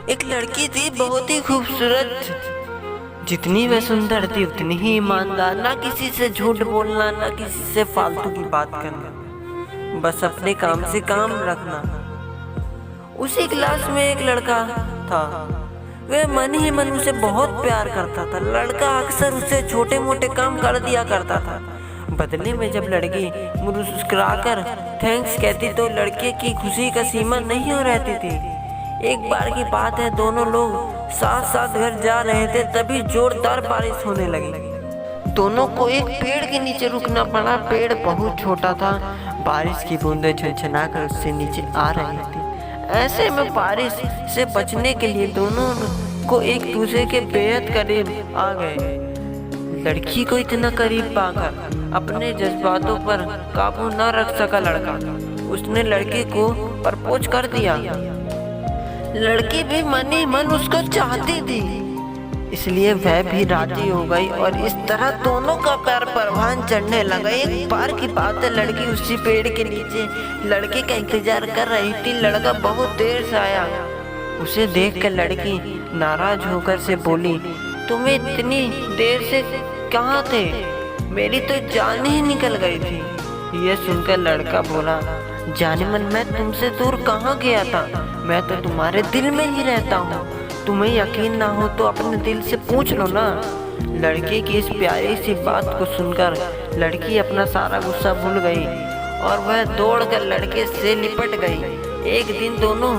एक लड़की थी बहुत ही खूबसूरत। जितनी वह सुंदर थी उतनी ही ईमानदार, ना किसी से झूठ बोलना, ना किसी से फालतू की बात करना, बस अपने काम से काम रखना। उसी क्लास में एक लड़का था। वह मन ही मन उसे बहुत प्यार करता था। लड़का अक्सर उसे छोटे मोटे काम कर दिया करता था। बदले में जब लड़की मुस्कुराकर थैंक्स कहती तो लड़के की खुशी का सीमा नहीं हो रहती थी। एक बार की बात है, दोनों लोग साथ साथ घर जा रहे थे, तभी जोरदार बारिश होने लगी। दोनों को एक पेड़ के नीचे रुकना पड़ा। पेड़ बहुत छोटा था। बारिश की बूंदें झनझनाकर उससे नीचे आ रही थी। ऐसे में बारिश से बचने के लिए दोनों को एक दूसरे के बेहद करीब आ गए। लड़की को इतना करीब पाकर अपने जज्बातों पर काबू न रख सका लड़का। उसने लड़के को प्रपोज कर दिया। लड़की भी मन ही मन उसको चाहती थी, इसलिए वह भी राजी हो गई और इस तरह दोनों का प्यार परवान चढ़ने लगा। एक बार की बात है, लड़की उसी पेड़ के नीचे लड़के का इंतजार कर रही थी। लड़का बहुत देर से आया। उसे देखकर लड़की नाराज होकर से बोली, तुम्हें इतनी देर से कहाँ थे? मेरी तो जान ही निकल गई थी। यह सुनकर लड़का बोला, जाने मन मैं तुमसे दूर कहाँ गया था, मैं तो तुम्हारे दिल में ही रहता हूँ। तुम्हें यकीन ना हो तो अपने दिल से पूछ लो ना। लड़के की इस प्यारी सी बात को सुनकर लड़की अपना सारा गुस्सा भूल गई और वह दौड़कर लड़के से लिपट गई। एक दिन दोनों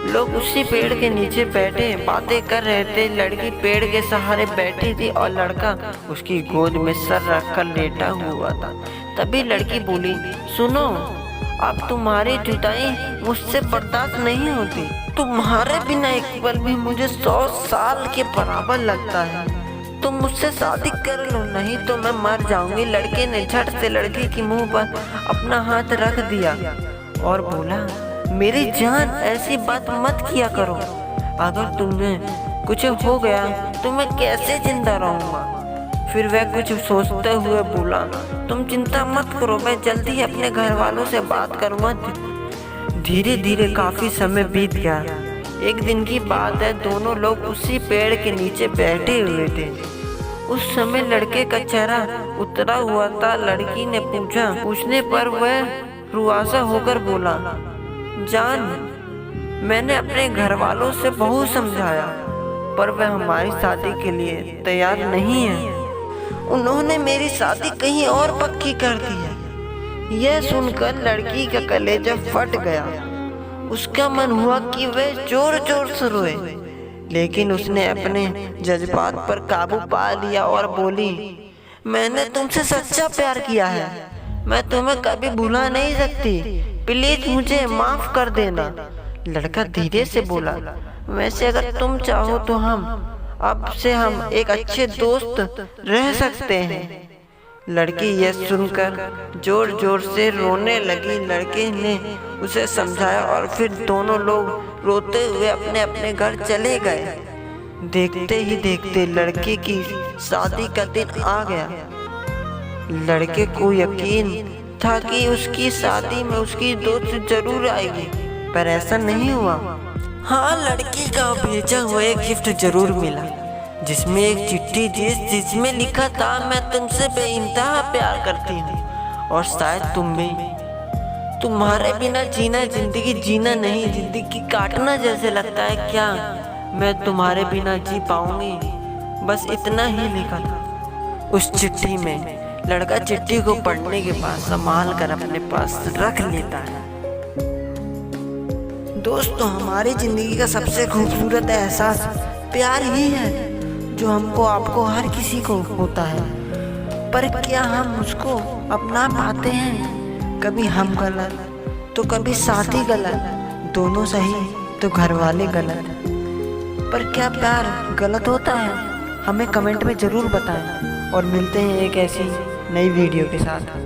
लोग उसी पेड़ के नीचे बैठे बातें कर रहे थे। लड़की पेड़ के सहारे बैठी थी और लड़का उसकी गोद में सर रखकर लेटा हुआ था। तभी लड़की बोली, सुनो, अब तुम्हारी जुदाई मुझसे बर्दाश्त नहीं होती। तुम्हारे बिना एक पल भी मुझे 100 साल के बराबर लगता है। तुम मुझसे शादी कर लो, नहीं तो मैं मर जाऊंगी। लड़के ने झट से लड़की की मुंह पर अपना हाथ रख दिया और बोला, मेरी जान, ऐसी बात मत किया करो। अगर तुम्हें कुछ हो गया तो मैं कैसे जिंदा रहूंगा? फिर वह कुछ सोचते हुए बोला, तुम चिंता मत करो, मैं जल्दी ही अपने घर वालों से बात करूँगा। धीरे धीरे काफी समय बीत गया। एक दिन की बात है, दोनों लोग उसी पेड़ के नीचे बैठे हुए थे। उस समय लड़के का चेहरा उतरा हुआ था। लड़की ने पूछने पर वह रुआसा होकर बोला, जान, मैंने अपने घर वालों से बहुत समझाया पर वह हमारी शादी के लिए तैयार नहीं है। उन्होंने मेरी शादी कहीं और पक्की कर दी है। यह सुनकर लड़की का कलेजा फट गया। उसका मन हुआ कि वह जोर जोर से रोए, लेकिन उसने अपने जज्बात पर काबू पा लिया और बोली, मैंने तुमसे सच्चा प्यार किया है, मैं तुम्हें कभी भुला नहीं सकती, प्लीज मुझे माफ कर देना। लड़का धीरे से बोला, वैसे अगर तुम चाहो तो अब से हम एक अच्छे दोस्त रह सकते हैं। लड़की यह सुनकर जोर जोर से रोने लगी। लड़के ने उसे समझाया और फिर दोनों लोग रोते हुए अपने अपने घर चले गए। देखते ही देखते लड़के की शादी का दिन आ गया। लड़के को यकीन था कि उसकी शादी में उसकी दोस्त जरूर आएगी, पर ऐसा नहीं हुआ। हाँ, लड़की का भेजा हुआ एक गिफ्ट जरूर मिला, जिसमें एक चिट्ठी थी जिसमें लिखा था, मैं तुमसे बेइंतहा प्यार करती हूँ और शायद तुम भी। तुम्हारे बिना जीना जिंदगी जीना नहीं, जिंदगी काटना जैसे लगता है। क्या मैं तुम्हारे बिना जी पाऊंगी? बस इतना ही लिखा था उस चिट्ठी में। लड़का चिट्ठी को पढ़ने के बाद संभाल कर अपने पास रख लेता है। दोस्तों, हमारी जिंदगी का सबसे खूबसूरत एहसास प्यार ही है, जो हमको आपको हर किसी को होता है। पर क्या हम उसको अपना पाते हैं? कभी हम गलत तो कभी साथी गलत, दोनों सही तो घर वाले गलत। पर क्या प्यार गलत होता है? हमें कमेंट में ज़रूर बताएं और मिलते हैं एक ऐसी नई वीडियो के साथ।